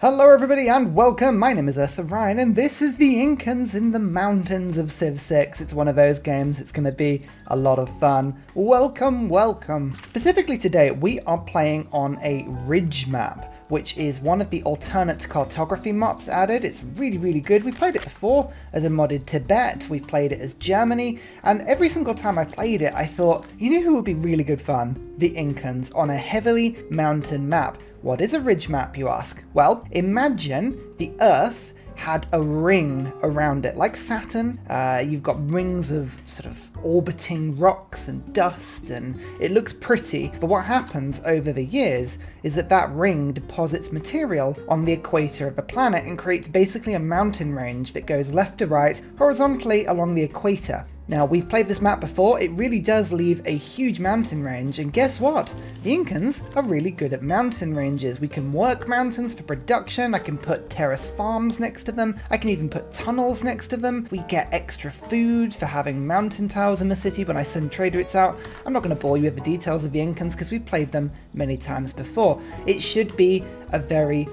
Hello everybody and welcome, my name is Ursa and this is the Incans in the Mountains of Civ 6. It's one of those games, it's going to be a lot of fun. Welcome, welcome. Specifically today, we are playing on a ridge map, which is one of the alternate cartography maps added. It's really good. We played it before as a modded Tibet, we played it as Germany, and every single time I played it, I thought, you know who would be really good fun? The Incans on a heavily mountain map. What is a ridge map, you ask? Well, imagine the Earth had a ring around it, like Saturn. You've got rings of sort of orbiting rocks and dust, and it looks pretty, but what happens over the years is that ring deposits material on the equator of the planet and creates basically a mountain range that goes left to right, horizontally along the equator. Now, we've played this map before, it really does leave a huge mountain range, and guess what? The Incans are really good at mountain ranges. We can work mountains for production, I can put terrace farms next to them, I can even put tunnels next to them, we get extra food for having mountain towers in the city when I send trade routes out. I'm not going to bore you with the details of the Incans because we've played them many times before. It should be a very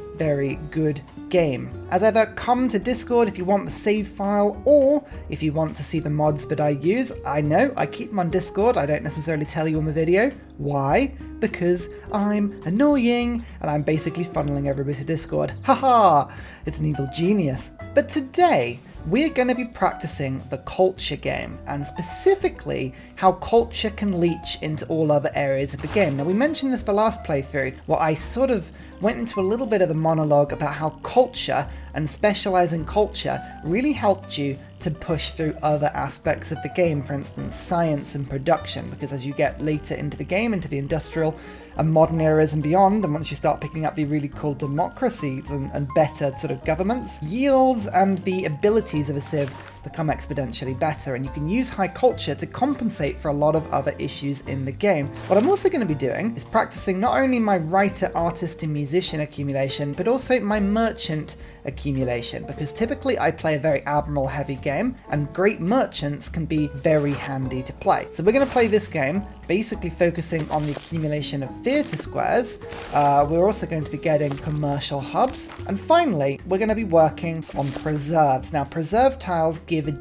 good game. As ever, come to Discord if you want the save file or if you want to see the mods that I use. I know, I keep them on Discord, I don't necessarily tell you on the video. Why? Because I'm annoying and I'm basically funneling everybody to Discord. Haha! It's an evil genius. But today, we're going to be practicing the culture game, and specifically how culture can leach into all other areas of the game. Now, we mentioned this the last playthrough, where I sort of went into a little bit of a monologue about how culture and specializing culture really helped you to push through other aspects of the game, for instance, science and production, because as you get later into the game, into the industrial and modern eras and beyond, and once you start picking up the really cool democracies and better sort of governments, yields and the abilities of a civ become exponentially better, and you can use high culture to compensate for a lot of other issues in the game. What I'm also going to be doing is practicing not only my writer, artist and musician accumulation, but also my merchant accumulation, because typically I play a very admiral heavy game and great merchants can be very handy to play. So we're going to play this game basically focusing on the accumulation of theatre squares. We're also going to be getting commercial hubs, and finally we're going to be working on preserves. Now, preserve tiles give very good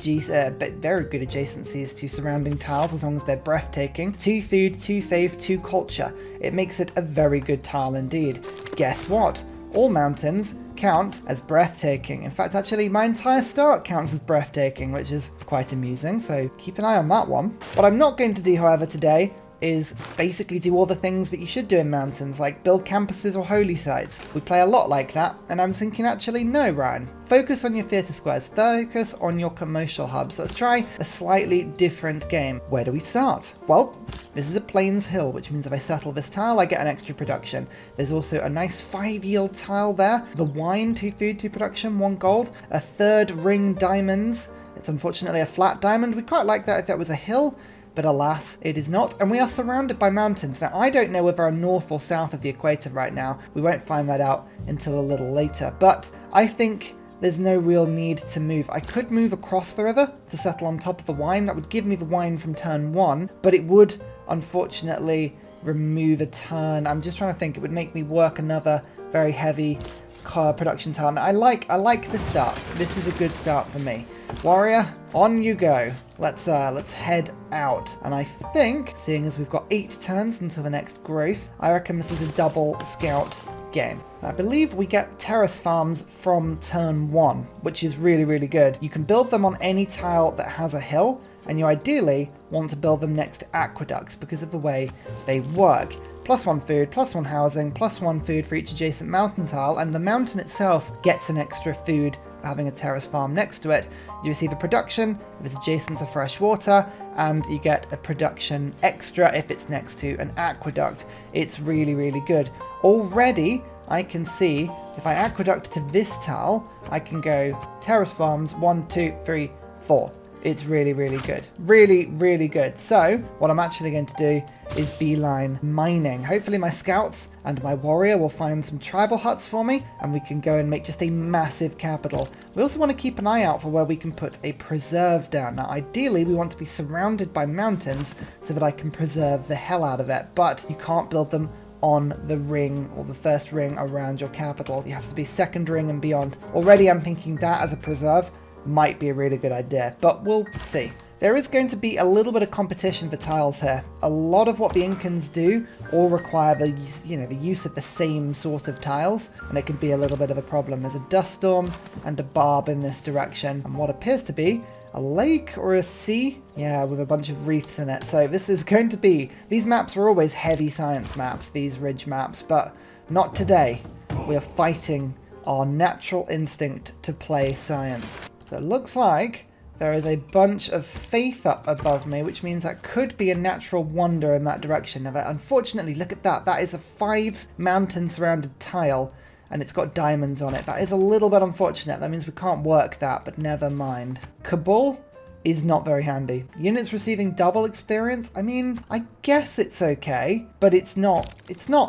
adjacencies to surrounding tiles as long as they're breathtaking. 2 food, 2 faith, 2 culture. It makes it a very good tile indeed. Guess what? All mountains count as breathtaking. In fact, actually, my entire start counts as breathtaking, which is quite amusing, so keep an eye on that one. What I'm not going to do, however, today is basically do all the things that you should do in mountains, like build campuses or holy sites. We play a lot like that, and I'm thinking, actually, no, Ryan. Focus on your theatre squares, focus on your commercial hubs. Let's try a slightly different game. Where do we start? Well, this is a plains hill, which means if I settle this tile, I get an extra production. There's also a nice 5 yield tile there. The wine, 2 food, 2 production, 1 gold. A 3rd ring diamonds. It's unfortunately a flat diamond. We'd quite like that if that was a hill, but alas, it is not, and we are surrounded by mountains. Now, I don't know whether I'm north or south of the equator right now. We won't find that out until a little later, but I think there's no real need to move. I could move across the river to settle on top of the wine. That would give me the wine from turn 1, but it would, unfortunately, remove a turn. I'm just trying to think. It would make me work another very heavy car production tile. Now, I like the start. This is a good start for me. Warrior, on you go. Let's head out. And I think, seeing as we've got 8 turns until the next growth, I reckon this is a double scout game. I believe we get terrace farms from turn 1, which is really good. You can build them on any tile that has a hill, and you ideally want to build them next to aqueducts because of the way they work. +1 food, +1 housing, +1 food for each adjacent mountain tile, and the mountain itself gets an extra food for having a terrace farm next to it. You receive a production if it's adjacent to fresh water, and you get a production extra if it's next to an aqueduct. It's really good. Already, I can see if I aqueduct to this tile, I can go terrace farms 1, 2, 3, 4. It's really good. Really good. So, what I'm actually going to do is beeline mining. Hopefully my scouts and my warrior will find some tribal huts for me, and we can go and make just a massive capital. We also want to keep an eye out for where we can put a preserve down. Now, ideally, we want to be surrounded by mountains so that I can preserve the hell out of it, but you can't build them on the ring or the first ring around your capital. You have to be second ring and beyond. Already I'm thinking that as a preserve might be a really good idea, but we'll see. There is going to be a little bit of competition for tiles here. A lot of what the Incans do all require the use of the same sort of tiles, and it can be a little bit of a problem. There's a dust storm and a barb in this direction, and what appears to be a lake or a sea, yeah, with a bunch of reefs in it. So this is going to be, these maps are always heavy science maps, these ridge maps, but not today. We are fighting our natural instinct to play science. So it looks like there is a bunch of faith up above me, which means that could be a natural wonder in that direction. Now, unfortunately, look at that. That is a 5 mountain surrounded tile, and it's got diamonds on it. That is a little bit unfortunate. That means we can't work that, but never mind. Kabul is not very handy. Units receiving double experience. I mean, I guess it's okay, but it's not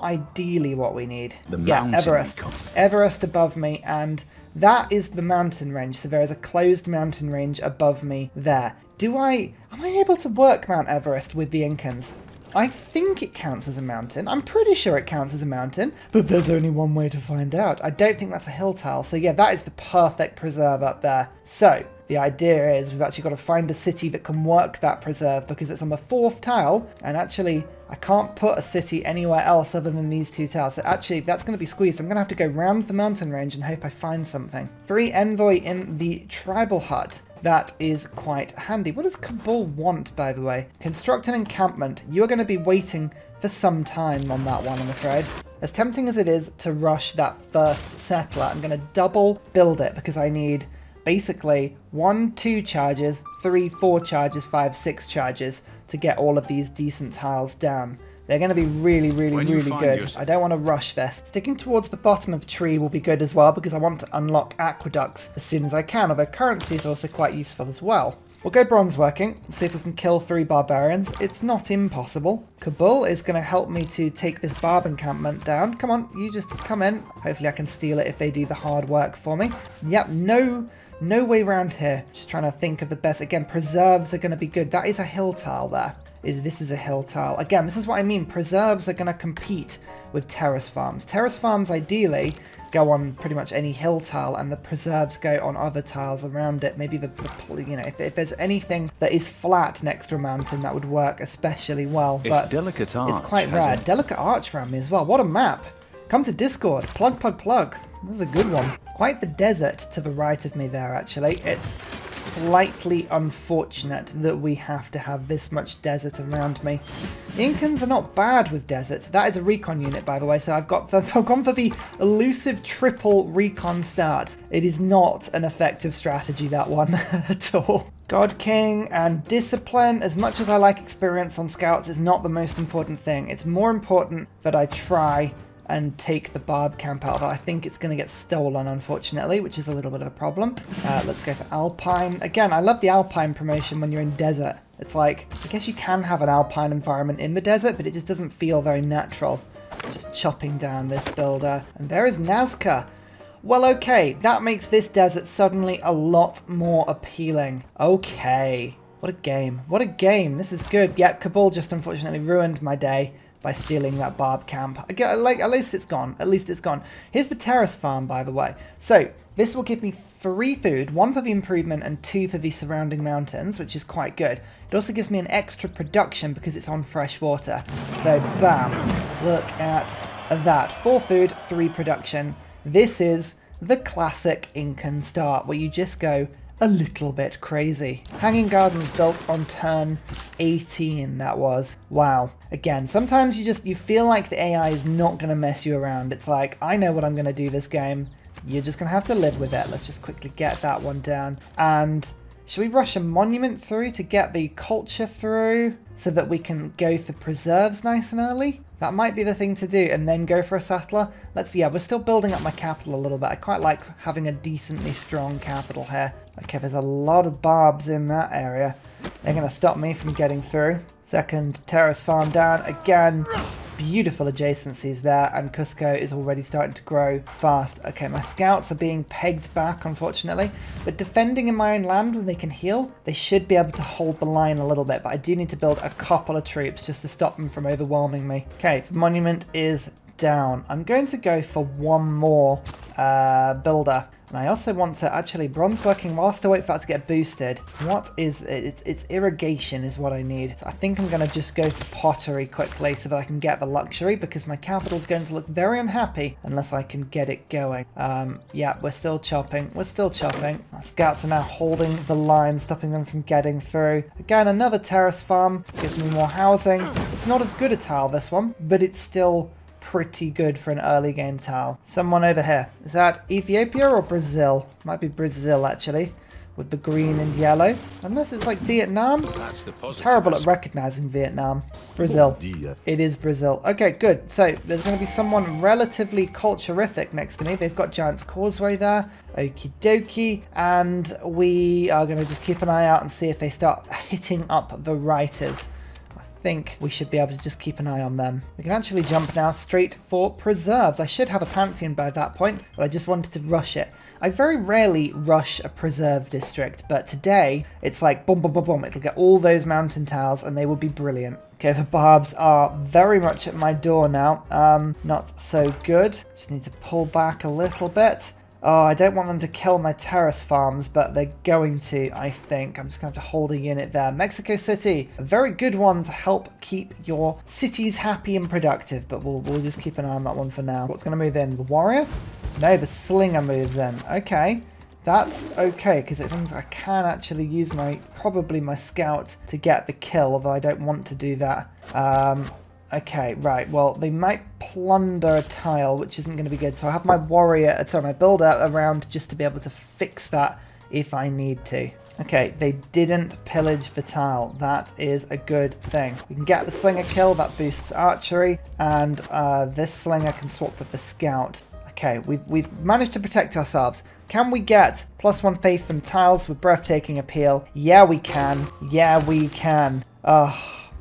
ideally what we need. Everest. Everest above me, and that is the mountain range, so there is a closed mountain range above me there. Am I able to work Mount Everest with the Incans? I think it counts as a mountain. I'm pretty sure it counts as a mountain, but there's only one way to find out. I don't think that's a hill tile, so yeah, that is the perfect preserve up there. So the idea is we've actually got to find a city that can work that preserve because it's on the 4th tile, and actually I can't put a city anywhere else other than these 2 tiles. So actually that's going to be squeezed. I'm going to have to go round the mountain range and hope I find something. 3 envoy in the tribal hut. That is quite handy. What does Kabul want, by the way? Construct an encampment. You are going to be waiting for some time on that one, I'm afraid. As tempting as it is to rush that first settler, I'm going to double build it because I need basically 1, 2 charges, 3, 4 charges, 5, 6 charges to get all of these decent tiles down. They're going to be really, really, really good. I don't want to rush this. Sticking towards the bottom of the tree will be good as well because I want to unlock aqueducts as soon as I can, although currency is also quite useful as well. We'll go bronze working and see if we can kill 3 barbarians. It's not impossible. Kabul is going to help me to take this barb encampment down. Come on, you just come in. Hopefully I can steal it if they do the hard work for me. Yep, no way around here. Just trying to think of the best. Again, preserves are going to be good. That is a hill tile there. This is a hill tile. Again, this is what I mean. Preserves are going to compete with terrace farms. Terrace farms ideally go on pretty much any hill tile, and the preserves go on other tiles around it. Maybe if there's anything that is flat next to a mountain, that would work especially well. But it's quite rare. Delicate Arch around me as well. What a map! Come to Discord. Plug. That's a good one. Quite the desert to the right of me there, actually. It's slightly unfortunate that we have to have this much desert around me. The Incans are not bad with deserts. That is a recon unit, by the way, so I've gone for the elusive triple recon start. It is not an effective strategy, that one, at all. God King and Discipline, as much as I like experience on scouts, is not the most important thing. It's more important that I try and take the barb camp out, although I think it's going to get stolen, unfortunately, which is a little bit of a problem. Let's go for Alpine. Again, I love the Alpine promotion when you're in desert. It's like, I guess you can have an Alpine environment in the desert, but it just doesn't feel very natural. Just chopping down this builder. And there is Nazca. Well, okay, that makes this desert suddenly a lot more appealing. Okay. What a game. What a game. This is good. Yep, Kabul just unfortunately ruined my day by stealing that barb camp. Again, at least it's gone. At least it's gone. Here's the terrace farm, by the way. So this will give me 3 food, 1 for the improvement and 2 for the surrounding mountains, which is quite good. It also gives me an extra production because it's on fresh water. So bam, look at that. 4 food, 3 production. This is the classic Incan start where you just go a little bit crazy. Hanging Gardens built on turn 18, that was. Wow. Again, sometimes you feel like the AI is not going to mess you around. It's like, I know what I'm going to do this game. You're just going to have to live with it. Let's just quickly get that one down. And should we rush a monument through to get the culture through so that we can go for preserves nice and early? That might be the thing to do, and then go for a settler. We're still building up my capital a little bit. I quite like having a decently strong capital here. Okay, there's a lot of barbs in that area. They're going to stop me from getting through. Second terrace farm down. Again, beautiful adjacencies there, and Cusco is already starting to grow fast. Okay, my scouts are being pegged back, unfortunately, but defending in my own land when they can heal, they should be able to hold the line a little bit, but I do need to build a couple of troops just to stop them from overwhelming me. Okay, the monument is down. I'm going to go for one more builder. And I also want to actually bronze working whilst I wait for that to get boosted. What is it? It's irrigation is what I need. So I think I'm going to just go for pottery quickly so that I can get the luxury, because my capital is going to look very unhappy unless I can get it going. Yeah, we're still chopping. We're still chopping. Our scouts are now holding the line, stopping them from getting through. Again, another terrace farm gives me more housing. It's not as good a tile, this one, but it's still pretty good for an early game tile. Someone over here. Is that Ethiopia or Brazil? Might be Brazil, actually, with the green and yellow. Unless it's like Vietnam. That's the positive. Terrible at recognizing Vietnam. Brazil. It is Brazil. Okay, good. So there's going to be someone relatively culturific next to me. They've got Giant's Causeway there. Okie dokie. And we are going to just keep an eye out and see if they start hitting up the writers. Think we should be able to just keep an eye on them. We can actually jump now straight for preserves. I should have a Pantheon by that point, but I just wanted to rush it. I very rarely rush a preserve district, but today it's like boom, boom, boom, boom. It'll get all those mountain tiles and they will be brilliant. Okay, the barbs are very much at my door now. Not so good. Just need to pull back a little bit. Oh, I don't want them to kill my terrace farms, but they're going to, I think. I'm just going to have to hold a unit there. Mexico City, a very good one to help keep your cities happy and productive, but we'll just keep an eye on that one for now. What's going to move in? The warrior? No, the slinger moves in. Okay, that's okay, because it means I can actually use probably my scout to get the kill, although I don't want to do that. Okay, right, well, they might plunder a tile, which isn't going to be good, so I have my warrior, my builder around just to be able to fix that if I need to. Okay, they didn't pillage the tile. That is a good thing. We can get the slinger kill, that boosts archery, and this slinger can swap with the scout. Okay, we've managed to protect ourselves. Can we get +1 faith from tiles with breathtaking appeal? Yeah, we can. Yeah, we can.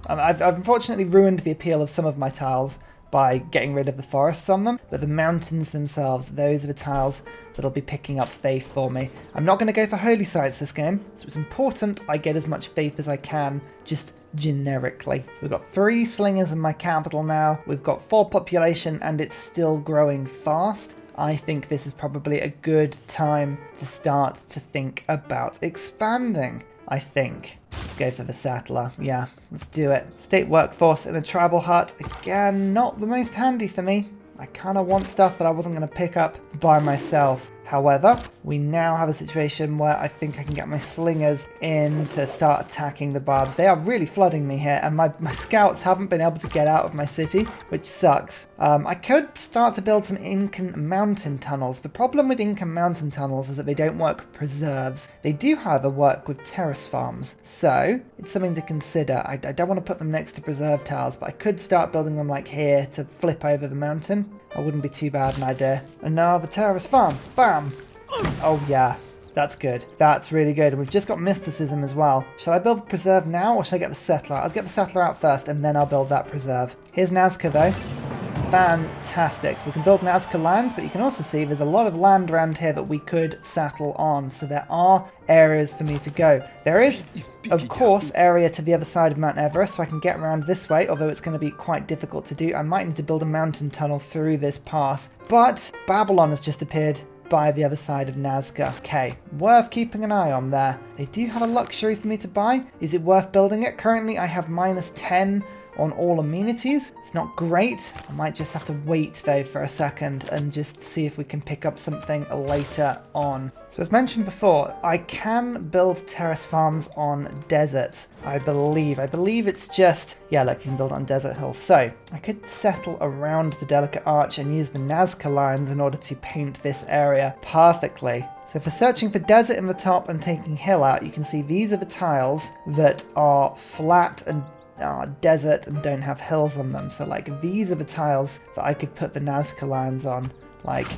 I've unfortunately ruined the appeal of some of my tiles by getting rid of the forests on them, but the mountains themselves, those are the tiles that'll be picking up faith for me. I'm not going to go for holy sites this game, so it's important I get as much faith as I can, just generically. So we've got 3 slingers in my capital now, we've got 4 population, and it's still growing fast. I think this is probably a good time to start to think about expanding. I think. Let's go for the settler. Yeah, let's do it. State workforce in a tribal hut. Again, not the most handy for me. I kind of want stuff that I wasn't going to pick up by myself. However, we now have a situation where I think I can get my slingers in to start attacking the barbs. They are really flooding me here, and my scouts haven't been able to get out of my city, which sucks. I could start to build some Incan mountain tunnels. The problem with Incan mountain tunnels is that they don't work with preserves. They do, however, work with terrace farms, so it's something to consider. I don't want to put them next to preserve tiles, but I could start building them like here to flip over the mountain. That wouldn't be too bad an idea. Another terrace farm. Bam! Oh yeah, that's good. That's really good. And we've just got mysticism as well. Shall I build the preserve now, or shall I get the settler? I'll get the settler out first, and then I'll build that preserve. Here's Nazca though. Fantastic. So we can build Nazca lines, but you can also see there's a lot of land around here that we could settle on. So there are areas for me to go. There is, of course, area to the other side of Mount Everest, so I can get around this way, although it's going to be quite difficult to do. I might need to build a mountain tunnel through this pass. But Babylon has just appeared by the other side of Nazca. Okay, worth keeping an eye on there. They do have a luxury for me to buy. Is it worth building it? Currently, I have -10 on all amenities. It's not great. I might just have to wait though for a second and just see if we can pick up something later on. So as mentioned before, I can build terrace farms on deserts, I believe. I believe it's just, yeah, look, you can build on desert hills. So I could settle around the delicate arch and use the Nazca lines in order to paint this area perfectly. So for searching for desert in the top and taking hill out, you can see these are the tiles that are flat and desert and don't have hills on them. So like these are the tiles that I could put the Nazca lines on, like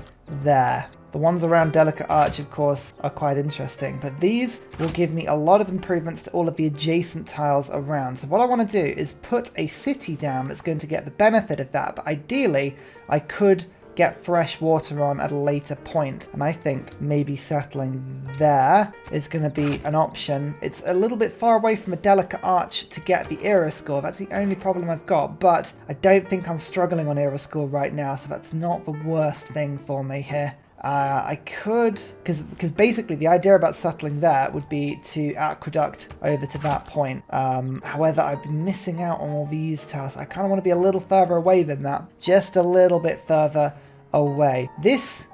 there. The ones around Delicate Arch, of course, are quite interesting, but these will give me a lot of improvements to all of the adjacent tiles around. So what I want to do is put a city down that's going to get the benefit of that, but ideally I could get fresh water on at a later point, and I think maybe settling there is going to be an option. It's a little bit far away from a Delicate Arch to get the era score. That's the only problem I've got, but I don't think I'm struggling on era score right now, so that's not the worst thing for me here. I could, because basically the idea about settling there would be to aqueduct over to that point. However, I've been missing out on all these tasks. I kind of want to be a little further away than that, just a little bit further away. This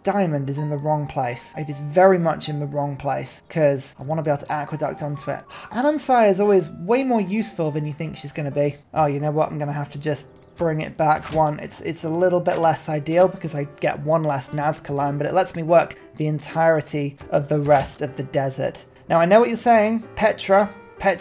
diamond is in the wrong place. It is very much in the wrong place because I want to be able to aqueduct onto it. Anonsai is always way more useful than you think she's going to be. Oh, you know what? I'm going to have to just bring it back one. It's a little bit less ideal because I get one less Nazca line, but it lets me work the entirety of the rest of the desert. Now, I know what you're saying. Petra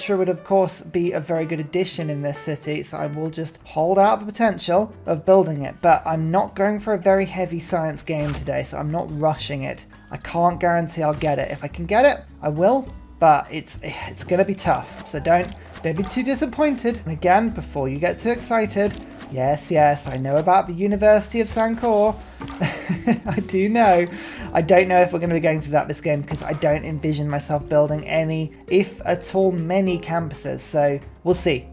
would, of course, be a very good addition in this city, so I will just hold out the potential of building it. But I'm not going for a very heavy science game today, so I'm not rushing it. I can't guarantee I'll get it. If I can get it, I will, but it's going to be tough. So don't be too disappointed. And again, before you get too excited, yes, I know about the University of Sankor. I do know. I don't know if we're going to be going through that this game because I don't envision myself building any, if at all, many campuses. So we'll see.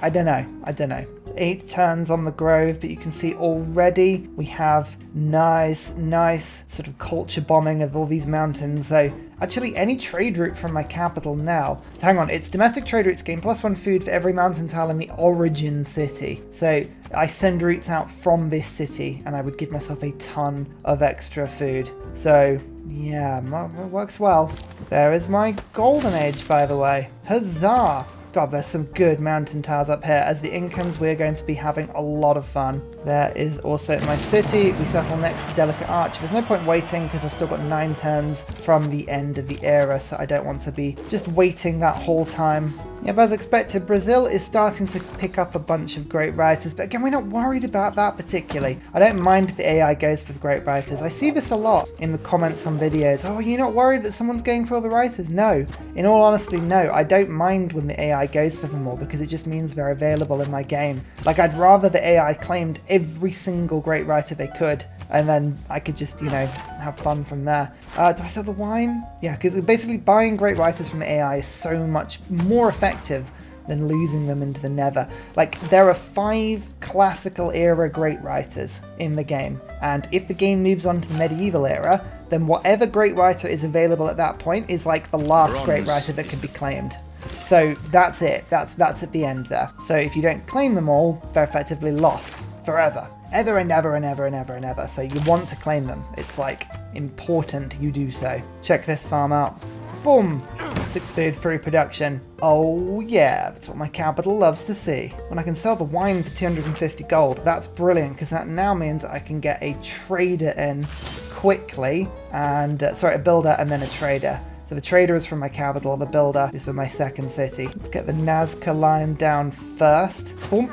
I don't know. 8 turns on the grove, but you can see already we have nice sort of culture bombing of all these mountains. So actually any trade route from my capital now, so hang on, it's domestic trade routes gain +1 food for every mountain tile in the origin city. So I send routes out from this city and I would give myself a ton of extra food. So yeah, it works well. There is my golden age, by the way. Huzzah! God, there's some good mountain tiles up here. As the Incans, we're going to be having a lot of fun. There is also my city. We settle next to Delicate Arch. There's no point waiting because I've still got 9 turns from the end of the era, so I don't want to be just waiting that whole time. Yeah, but as expected, Brazil is starting to pick up a bunch of great writers, but again, we're not worried about that particularly. I don't mind if the AI goes for the great writers. I see this a lot in the comments on videos. Oh, you're not worried that someone's going for all the writers? No. In all honesty, no. I don't mind when the AI goes for them all because it just means they're available in my game. Like, I'd rather the AI claimed every single great writer they could, and then I could just, you know, have fun from there. Do I sell the wine? Yeah, because basically buying great writers from AI is so much more effective than losing them into the nether. Like, there are 5 classical era great writers in the game, and if the game moves on to the medieval era, then whatever great writer is available at that point is like the last great writer that can be claimed. So that's it. That's at the end there. So if you don't claim them all, they're effectively lost forever. Ever and ever and ever and ever and ever. So you want to claim them. It's like important you do so. Check this farm out. Boom! 6 food through production. Oh yeah, that's what my capital loves to see. When I can sell the wine for 250 gold, that's brilliant because that now means I can get a trader in quickly and, a builder and then a trader. So the trader is from my capital, the builder is for my second city. Let's get the Nazca line down first. Boom.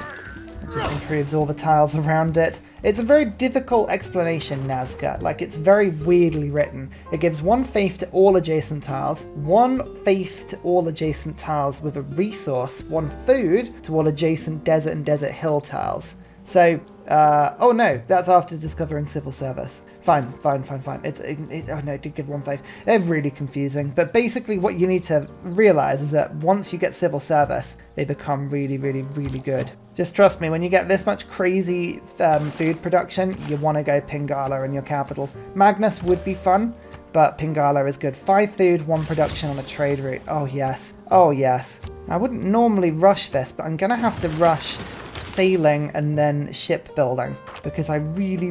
It just improves all the tiles around it. It's a very difficult explanation, Nazca. Like, it's very weirdly written. It gives 1 faith to all adjacent tiles, 1 faith to all adjacent tiles with a resource, 1 food to all adjacent desert and desert hill tiles. So, oh no, that's after discovering civil service. Fine. Oh no, it did give 1 faith. They're really confusing. But basically what you need to realize is that once you get civil service, they become really good. Just trust me, when you get this much crazy food production, you want to go Pingala in your capital. Magnus would be fun, but Pingala is good. 5 food, 1 production on a trade route. Oh yes. I wouldn't normally rush this, but I'm going to have to rush sailing and then shipbuilding because I really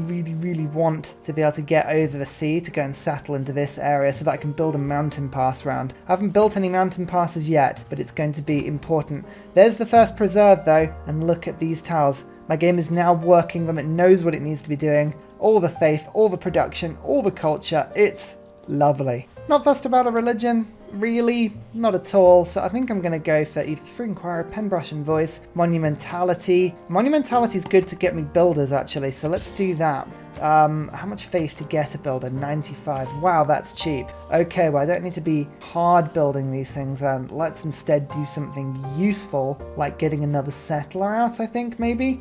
want to be able to get over the sea to go and settle into this area so that I can build a mountain pass round. I haven't built any mountain passes yet, but it's going to be important. There's the first preserve though, and look at these tiles. My game is now working them. It knows what it needs to be doing. All the faith, all the production, all the culture. It's lovely. Not fussed about a religion. Really, not at all. So I think I'm going to go for either Free Inquirer, Penbrush and Voice, Monumentality. Monumentality is good to get me builders actually, so let's do that. How much faith to get a builder? 95. Wow, that's cheap. Okay, well, I don't need to be hard building these things, and let's instead do something useful, like getting another settler out, I think, maybe?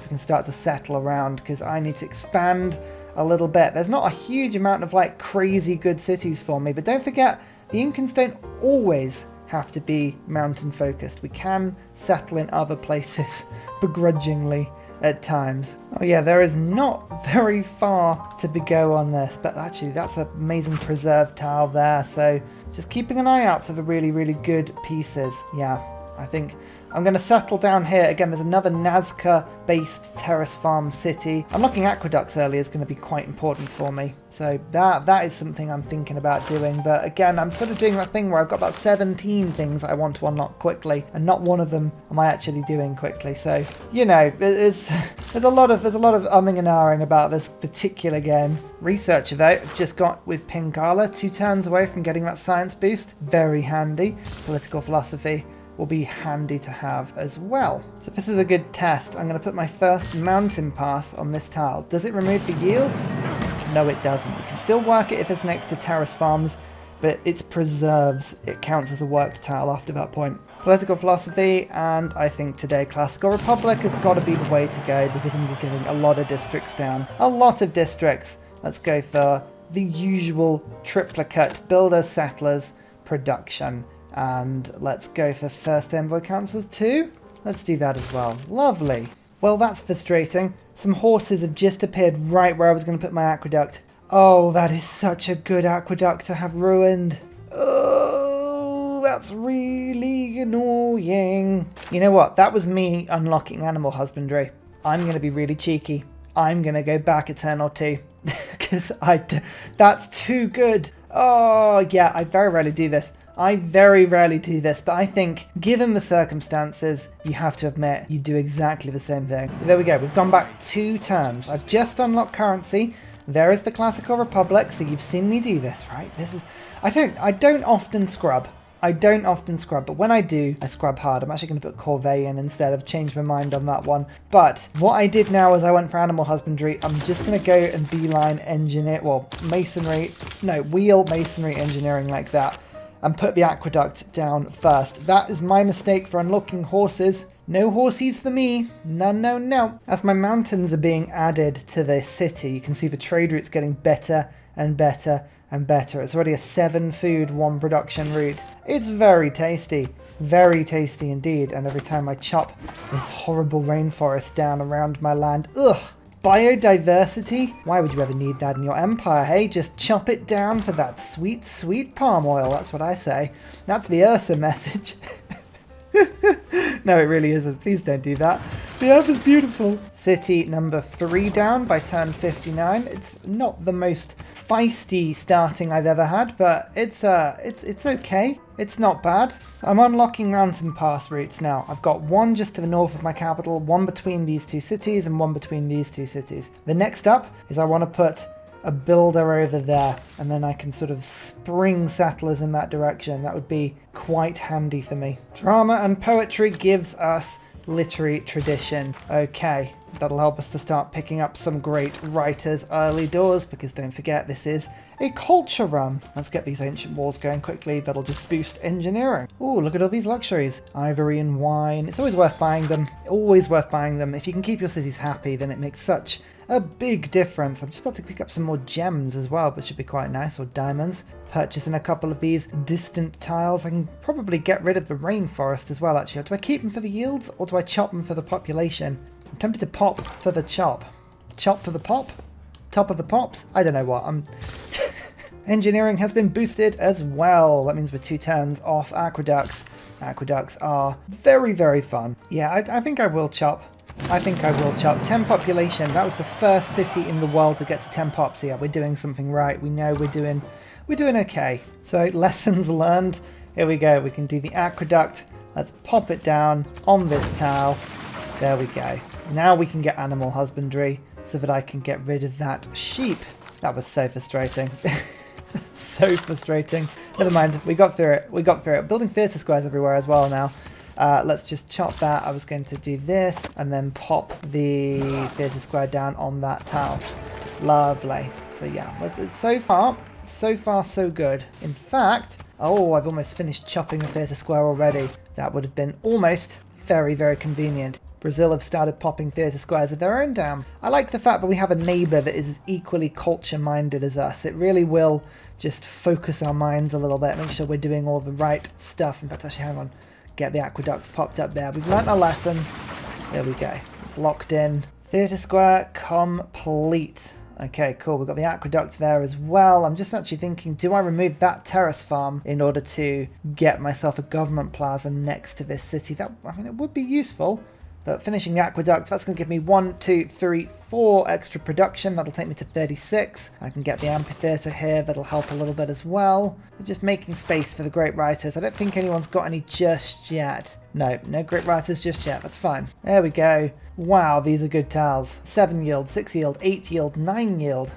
We can start to settle around, because I need to expand a little bit. There's not a huge amount of, like, crazy good cities for me, but don't forget, the Incans don't always have to be mountain focused. We can settle in other places begrudgingly at times. Oh yeah, there is not very far to go on this, but actually that's an amazing preserve tile there, so just keeping an eye out for the really, really good pieces. Yeah, I think I'm going to settle down here. Again, there's another Nazca-based terrace farm city. Unlocking aqueducts early is going to be quite important for me. So that is something I'm thinking about doing. But again, I'm sort of doing that thing where I've got about 17 things I want to unlock quickly, and not one of them am I actually doing quickly. So, you know, there's a lot of umming and ahhing about this particular game. Researcher, though, just got with Pinkala, 2 turns away from getting that science boost. Very handy. Political philosophy will be handy to have as well. So this is a good test. I'm going to put my first mountain pass on this tile. Does it remove the yields? No, it doesn't. You can still work it if it's next to terrace farms, but it's preserves. It counts as a worked tile after that point. Political philosophy, and I think today Classical Republic has got to be the way to go, because I'm going to be getting a lot of districts down. A lot of districts. Let's go for the usual triplicate: builders, settlers, production. And let's go for first envoy councils too. Let's do that as well. Lovely. Well, that's frustrating. Some horses have just appeared right where I was going to put my aqueduct. Oh, that is such a good aqueduct to have ruined. Oh, that's really annoying. You know what? That was me unlocking animal husbandry. I'm going to be really cheeky. I'm going to go back a turn or two. Because that's too good. Oh, yeah, I very rarely do this. But I think, given the circumstances, you have to admit you do exactly the same thing. So there we go, we've gone back 2 turns. I've just unlocked currency. There is the Classical Republic, so you've seen me do this, right? I don't often scrub. But when I do, I scrub hard. I'm actually going to put Corvée in instead. I've changed my mind on that one. But what I did now is I went for animal husbandry. I'm just going to go and beeline wheel masonry engineering like that, and put the aqueduct down first. That is my mistake for unlocking horses. No horses for me. No, no, no. As my mountains are being added to this city, you can see the trade route's getting better and better and better. It's already a 7 food, 1 production route. It's very tasty indeed. And every time I chop this horrible rainforest down around my land, ugh. Biodiversity? Why would you ever need that in your empire, hey? Just chop it down for that sweet, sweet palm oil. That's what I say. That's the Ursa message. No, it really isn't. Please don't do that. The earth is beautiful. City number 3 down by turn 59. It's not the most feisty starting I've ever had, but it's okay. It's not bad. I'm unlocking mountain pass routes now. I've got 1 just to the north of my capital, 1 between these 2 cities, and 1 between these 2 cities. The next up is I want to put a builder over there, and then I can sort of spring settlers in that direction. That would be quite handy for me. Drama and poetry gives us literary tradition. Okay, that'll help us to start picking up some great writers early doors, because don't forget, this is a culture run. Let's get these ancient walls going quickly. That'll just boost engineering. Ooh, look at all these luxuries. Ivory and wine. It's always worth buying them. Always worth buying them. If you can keep your cities happy, then it makes such a big difference. I'm just about to pick up some more gems as well, which should be quite nice, or diamonds. Purchasing a couple of these distant tiles. I can probably get rid of the rainforest as well, actually. Do I keep them for the yields, or do I chop them for the population? I'm tempted to pop for the chop. Chop for the pop? Top of the pops? I don't know what. Engineering has been boosted as well. That means we're 2 turns off aqueducts. Aqueducts are very, very fun. Yeah, I think I will chop. 10 population. That was the first city in the world to get to 10 pops. Yeah, we're doing something right. We know we're doing okay. So lessons learned. Here we go. We can do the aqueduct. Let's pop it down on this tile. There we go. Now we can get animal husbandry so that I can get rid of that sheep. That was so frustrating. So frustrating. Never mind. We got through it. Building theatre squares everywhere as well now. Let's just chop that. I was going to do this and then pop the theatre square down on that tile. Lovely. So yeah, so far so good. In fact, oh, I've almost finished chopping the theatre square already. That would have been almost very, very convenient. Brazil have started popping theatre squares of their own down. I like the fact that we have a neighbour that is equally culture-minded as us. It really will just focus our minds a little bit, make sure we're doing all the right stuff. In fact, actually, hang on. Get the aqueduct popped up there. We've learnt our lesson. There we go. It's locked in. Theatre square complete. Okay, cool. We've got the aqueduct there as well. I'm just actually thinking, do I remove that terrace farm in order to get myself a government plaza next to this city? I mean, it would be useful. But finishing the aqueduct, that's going to give me 1, 2, 3, 4 extra production. That'll take me to 36. I can get the amphitheatre here. That'll help a little bit as well. We're just making space for the great writers. I don't think anyone's got any just yet. No great writers just yet. That's fine. There we go. Wow, these are good tiles. 7 yield, 6 yield, 8 yield, 9 yield.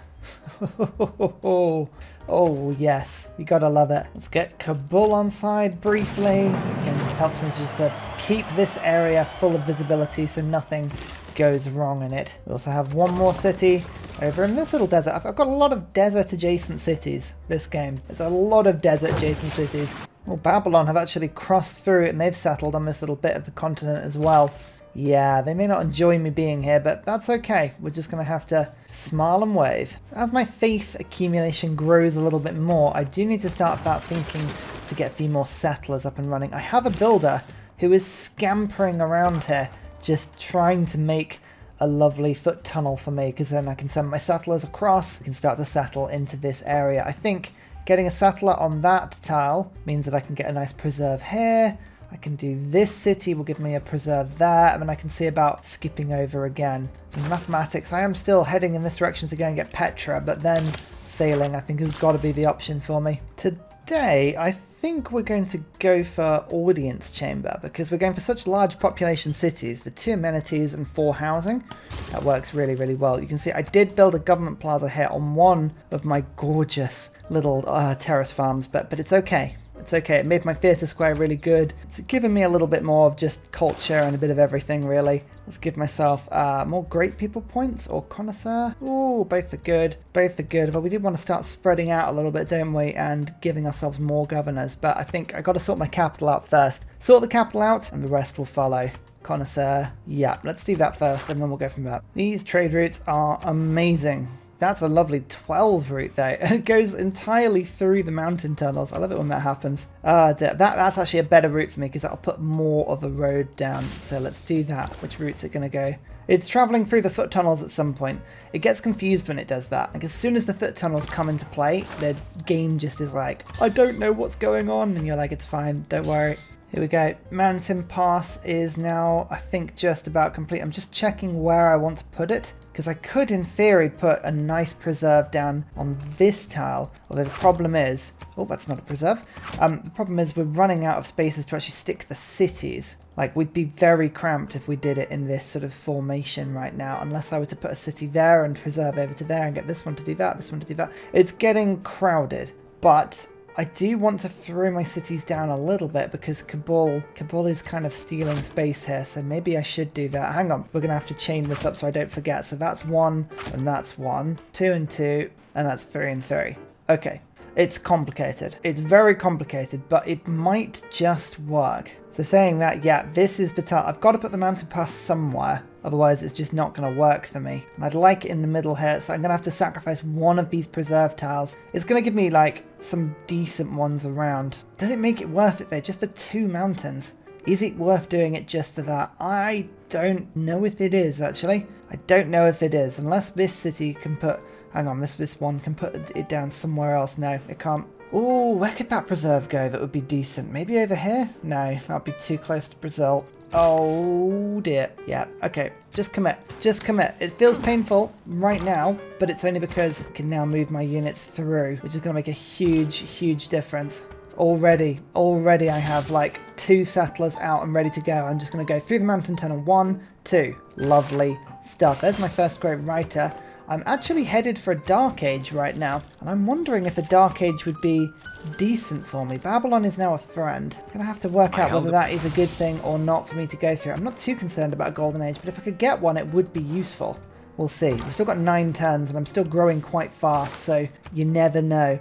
Oh, yes. You gotta love it. Let's get Kabul on side briefly. Again, just helps me just to keep this area full of visibility so nothing goes wrong in it. We also have one more city over in this little desert. I've got a lot of desert adjacent cities this game. There's a lot of desert adjacent cities. Well, Babylon have actually crossed through and they've settled on this little bit of the continent as well. Yeah, they may not enjoy me being here, but that's okay. We're just going to have to smile and wave. As my faith accumulation grows a little bit more, I do need to start thinking to get a few more settlers up and running. I have a builder who is scampering around here, just trying to make a lovely foot tunnel for me, because then I can send my settlers across. We can start to settle into this area. I think getting a settler on that tile means that I can get a nice preserve here. I can do this city, will give me a preserve there, and then I can see about skipping over again. In mathematics, I am still heading in this direction to go and get Petra, but then sailing I think has got to be the option for me. Today, I think we're going to go for audience chamber, because we're going for such large population cities, the 2 amenities and 4 housing. That works really, really well. You can see I did build a government plaza here on one of my gorgeous little terrace farms, but it's okay. It's okay, it made my theatre square really good. It's given me a little bit more of just culture and a bit of everything, really. Let's give myself more great people points or connoisseur. Ooh, both are good. Both are good. But we did want to start spreading out a little bit, don't we? And giving ourselves more governors. But I think I got to sort my capital out first. Sort the capital out and the rest will follow. Connoisseur. Yeah, let's do that first and then we'll go from there. These trade routes are amazing. That's a lovely 12 route though. It goes entirely through the mountain tunnels. I love it when that happens. That's actually a better route for me because that'll put more of the road down. So let's do that. Which route's it going to go? It's traveling through the foot tunnels at some point. It gets confused when it does that. Like as soon as the foot tunnels come into play, the game just is like, I don't know what's going on. And you're like, it's fine, don't worry. Here we go. Mountain Pass is now, I think, just about complete. I'm just checking where I want to put it, because I could, in theory, put a nice preserve down on this tile. Although the problem is... Oh, that's not a preserve. The problem is we're running out of spaces to actually stick the cities. Like, we'd be very cramped if we did it in this sort of formation right now, unless I were to put a city there and preserve over to there and get this one to do that, this one to do that. It's getting crowded, but... I do want to throw my cities down a little bit because Kabul is kind of stealing space here, so maybe I should do that. Hang on, we're going to have to chain this up so I don't forget. So that's 1, and that's 1, 2 and 2, and that's 3 and 3. Okay, it's complicated. It's very complicated, but it might just work. So saying that, yeah, this is the tile. I've got to put the mountain pass somewhere. Otherwise, it's just not going to work for me. And I'd like it in the middle here, so I'm going to have to sacrifice one of these preserve tiles. It's going to give me, like, some decent ones around. Does it make it worth it, though? Just for 2 mountains? Is it worth doing it just for that? I don't know if it is, actually. I don't know if it is. Unless this city can put... Hang on, this one can put it down somewhere else. No, it can't. Ooh, where could that preserve go that would be decent? Maybe over here? No, that would be too close to Brazil. Oh dear. Yeah, okay. Just commit. Just commit. It feels painful right now, but it's only because I can now move my units through, which is going to make a huge, huge difference. Already I have like 2 settlers out and ready to go. I'm just going to go through the mountain tunnel. 1, 2. Lovely stuff. There's my first great writer. I'm actually headed for a Dark Age right now, and I'm wondering if a Dark Age would be decent for me. Babylon is now a friend. I'm going to have to work out whether that is a good thing or not for me to go through. I'm not too concerned about a Golden Age, but if I could get one, it would be useful. We'll see. We've still got 9 turns and I'm still growing quite fast, so you never know.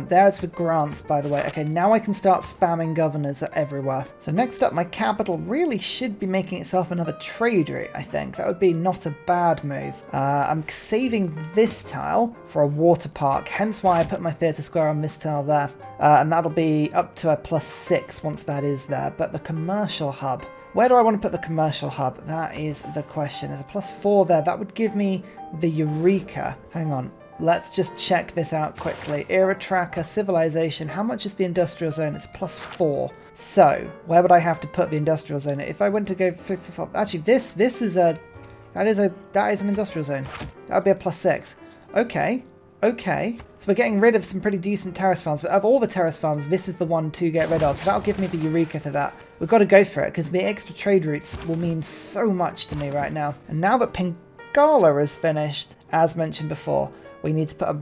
There's for grants, by the way. Okay, now I can start spamming governors everywhere. So next up, my capital really should be making itself another trade route, I think. That would be not a bad move. I'm saving this tile for a water park, hence why I put my theatre square on this tile there. And that'll be up to a +6 once that is there. But the commercial hub, where do I want to put the commercial hub? That is the question. There's a +4 there. That would give me the Eureka. Hang on. Let's just check this out quickly. Era tracker, civilization. How much is the industrial zone? It's a +4. So, where would I have to put the industrial zone? If I went to go... Actually, this is a... That is an industrial zone. That would be a +6. Okay. Okay. So we're getting rid of some pretty decent terrace farms. But of all the terrace farms, this is the one to get rid of. So that'll give me the Eureka for that. We've got to go for it, because the extra trade routes will mean so much to me right now. And now that Pingala is finished, as mentioned before, we need to put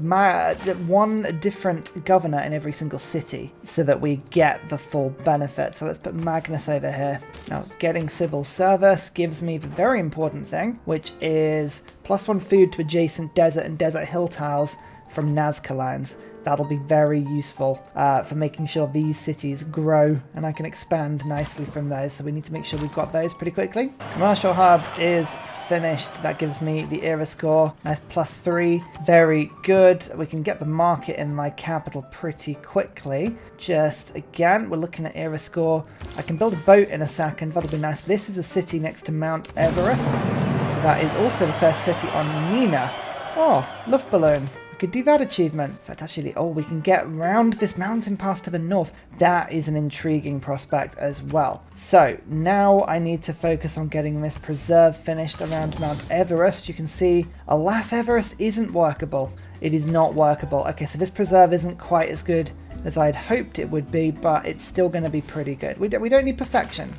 one different governor in every single city so that we get the full benefit. So let's put Magnus over here. Now, getting civil service gives me the very important thing, which is +1 food to adjacent desert and desert hill tiles from Nazca lines. That'll be very useful for making sure these cities grow and I can expand nicely from those. So we need to make sure we've got those pretty quickly. Commercial hub is finished. That gives me the era score. Nice +3. Very good. We can get the market in my capital pretty quickly. Just again, we're looking at era score. I can build a boat in a second. That'll be nice. This is a city next to Mount Everest. So that is also the first city on Nina. Oh, Luftballon. Could do that achievement. In fact, actually, oh, we can get round this mountain pass to the north. That is an intriguing prospect as well. So now I need to focus on getting this preserve finished around Mount Everest. You can see, alas, Everest isn't workable. It is not workable. Okay, so this preserve isn't quite as good as I'd hoped it would be, but it's still going to be pretty good. We don't need perfection.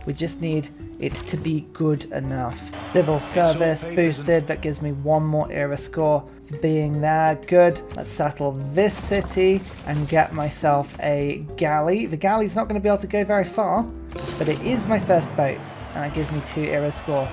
We just need it to be good enough. Civil service boosted. That gives me 1 more era score for being there. Good. Let's settle this city and get myself a galley. The galley's not going to be able to go very far, but it is my first boat, and it gives me 2 era score.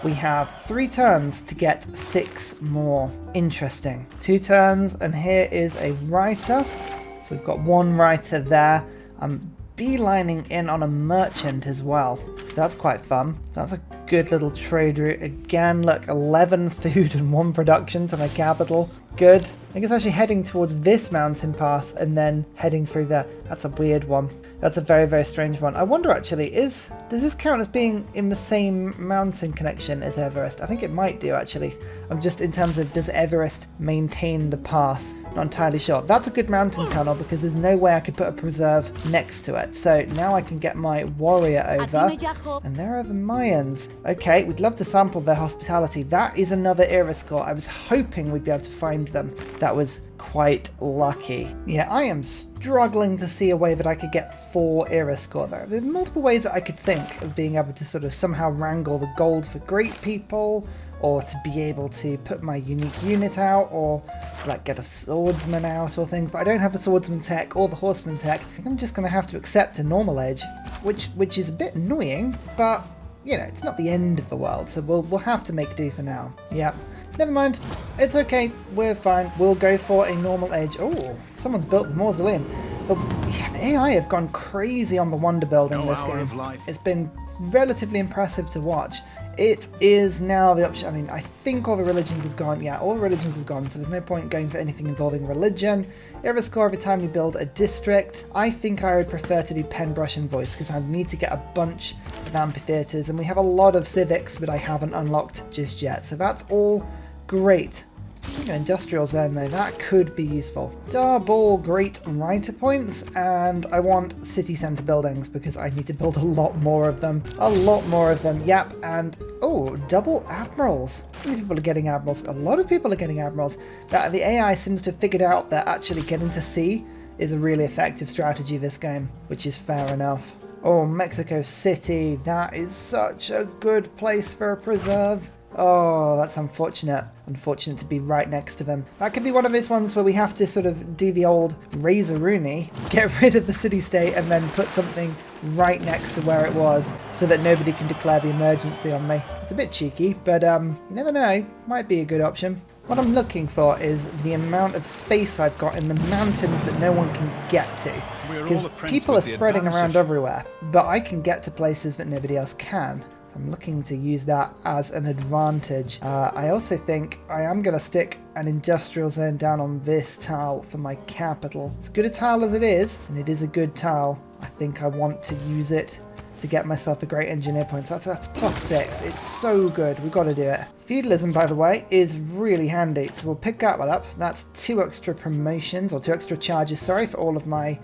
We have 3 turns to get 6 more. Interesting. 2 turns, and here is a writer. So we've got 1 writer there. I'm beelining in on a merchant as well. So that's quite fun. That's a good little trade route. Again, look, 11 food and 1 production to my capital. Good. I think it's actually heading towards this mountain pass and then heading through there. That's a weird one. That's a very, very strange one. I wonder actually, does this count as being in the same mountain connection as Everest? I think it might do actually. I'm just in terms of, does Everest maintain the pass? Not entirely sure. That's a good mountain tunnel because there's no way I could put a preserve next to it. So now I can get my warrior over. And there are the Mayans. Okay, we'd love to sample their hospitality. That is another era score. I was hoping we'd be able to find them. That was quite lucky. Yeah, I am struggling to see a way that I could get 4 era score there. There's multiple ways that I could think of being able to sort of somehow wrangle the gold for great people, or to be able to put my unique unit out, or like get a swordsman out or things, but I don't have the swordsman tech or the horseman tech. I think I'm just going to have to accept a normal age, which is a bit annoying, but you know, it's not the end of the world, so we'll have to make do for now. Yep. Never mind. It's okay. We're fine. We'll go for a normal age. Oh, someone's built the mausoleum. But yeah, the AI have gone crazy on the wonder building this game. It's been relatively impressive to watch. It is now the option. I mean, I think all the religions have gone. Yeah, all the religions have gone, so there's no point going for anything involving religion. Era score every time you build a district. I think I would prefer to do pen, brush, and voice because I need to get a bunch of amphitheatres, and we have a lot of civics that I haven't unlocked just yet. So that's all great. I think an industrial zone though, that could be useful. Double great writer points, and I want city centre buildings because I need to build a lot more of them. A lot more of them, yep, and oh, double admirals. How many people are getting admirals? A lot of people are getting admirals. The AI seems to have figured out that actually getting to sea is a really effective strategy this game, which is fair enough. Oh, Mexico City, that is such a good place for a preserve. Oh, that's unfortunate. Unfortunate to be right next to them. That could be one of those ones where we have to sort of do the old Razor-Rooney, get rid of the city-state and then put something right next to where it was so that nobody can declare the emergency on me. It's a bit cheeky, but you never know. Might be a good option. What I'm looking for is the amount of space I've got in the mountains that no one can get to. Because people are spreading around everywhere, but I can get to places that nobody else can. So I'm looking to use that as an advantage. I also think I am going to stick an industrial zone down on this tile for my capital. As good a tile as it is, and it is a good tile, I think I want to use it to get myself a great engineer point. So that's +6. It's so good. We've got to do it. Feudalism, by the way, is really handy. So we'll pick that one up. That's 2 extra promotions, or 2 extra charges, sorry, for all of my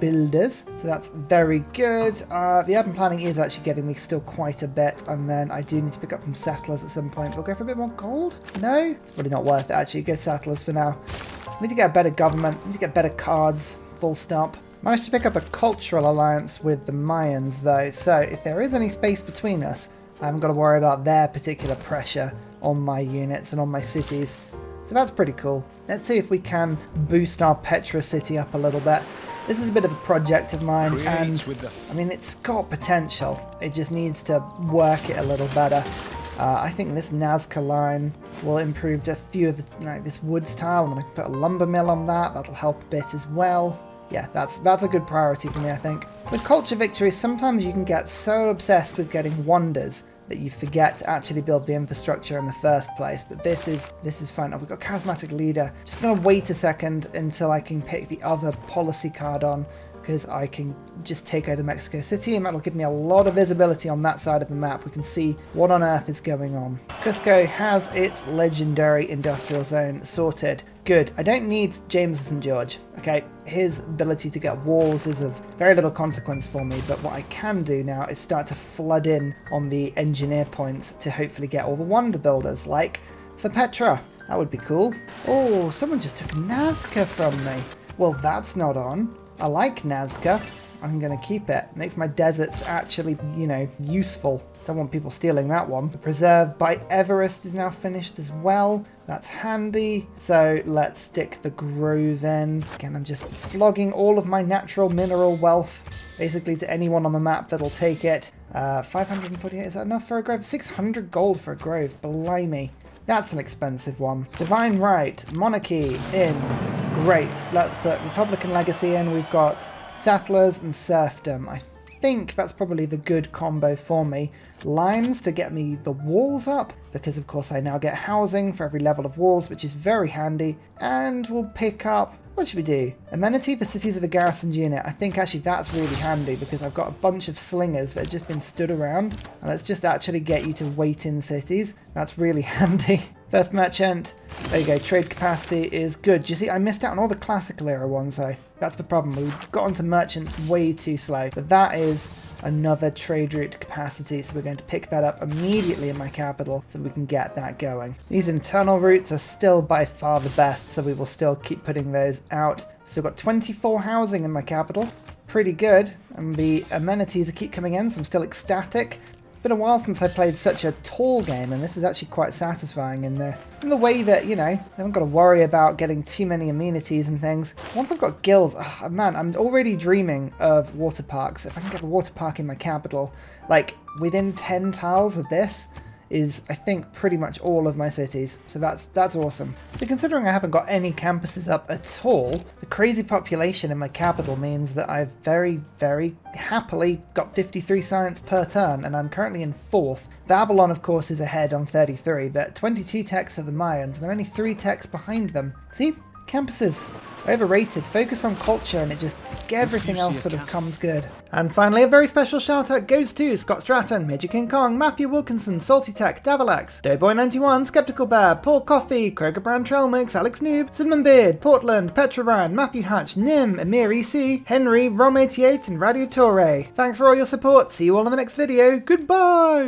builders. So that's very good. The urban planning is actually getting me still quite a bit. And then I do need to pick up some settlers at some point. We'll go for a bit more gold? No? It's probably not worth it, actually. Go settlers for now. I need to get a better government. I need to get better cards. Full stop. Managed to pick up a cultural alliance with the Mayans though, so if there is any space between us, I haven't got to worry about their particular pressure on my units and on my cities. So that's pretty cool. Let's see if we can boost our Petra city up a little bit. This is a bit of a project of mine, and I mean, it's got potential. It just needs to work it a little better. I think this Nazca line will improve a few of the, like this woods tile. I'm going to put a lumber mill on that. That'll help a bit as well. Yeah, that's a good priority for me, I think. With culture victories, sometimes you can get so obsessed with getting wonders that you forget to actually build the infrastructure in the first place. But this is fine. Oh, we've got charismatic leader. Just gonna wait a second until I can pick the other policy card on, because I can just take over Mexico City, and that'll give me a lot of visibility on that side of the map. We can see what on earth is going on. Cusco has its legendary industrial zone sorted. Good. I don't need James St. George. Okay, his ability to get walls is of very little consequence for me, but what I can do now is start to flood in on the engineer points to hopefully get all the wonder builders, like for Petra. That would be cool. Oh, someone just took Nazca from me. Well, that's not on. I like Nazca. I'm going to keep it. Makes my deserts actually, you know, useful. Don't want people stealing that one. The preserve by Everest is now finished as well. That's handy. So let's stick the grove in. Again, I'm just flogging all of my natural mineral wealth basically to anyone on the map that'll take it. 548, is that enough for a grove? 600 gold for a grove. Blimey. That's an expensive one. Divine right, monarchy in. Great. Let's put Republican legacy in. We've got settlers and serfdom. I think that's probably the good combo for me. Limes to get me the walls up, because of course I now get housing for every level of walls, which is very handy. And we'll pick up, what should we do? Amenity for cities of the garrisoned unit. I think actually that's really handy, because I've got a bunch of slingers that have just been stood around. And let's just actually get you to wait in cities. That's really handy. First merchant. There you go. Trade capacity is good. Do you see, I missed out on all the classical era ones though. That's the problem. We got onto merchants way too slow. But that is another trade route capacity. So we're going to pick that up immediately in my capital so we can get that going. These internal routes are still by far the best, so we will still keep putting those out. Still got 24 housing in my capital. It's pretty good. And the amenities keep coming in, so I'm still ecstatic. Been a while since I played such a tall game, and this is actually quite satisfying in the way that, you know, I haven't got to worry about getting too many amenities and things. Once I've got guilds, oh man, I'm already dreaming of water parks. If I can get a water park in my capital, like within 10 tiles of this is, I think, pretty much all of my cities. So that's awesome. So considering I haven't got any campuses up at all, the crazy population in my capital means that I've very, very happily got 53 science per turn, and I'm currently in 4th. Babylon, of course, is ahead on 33, but 22 techs are the Mayans, and I'm only 3 techs behind them. See? Campuses. Overrated. Focus on culture and it just, everything else sort of comes good. And finally, a very special shout out goes to Scott Stratton, Major King Kong, Matthew Wilkinson, Salty Tech, Davalex, Doughboy91, Skeptical Bear, Paul Coffey, Kroger Brand Trailmix, Alex Noob, Cinnamon Beard, Portland, Petra Ryan, Matthew Hatch, Nim, Emir EC, Henry, Rom88 and Radio Torre. Thanks for all your support. See you all in the next video. Goodbye!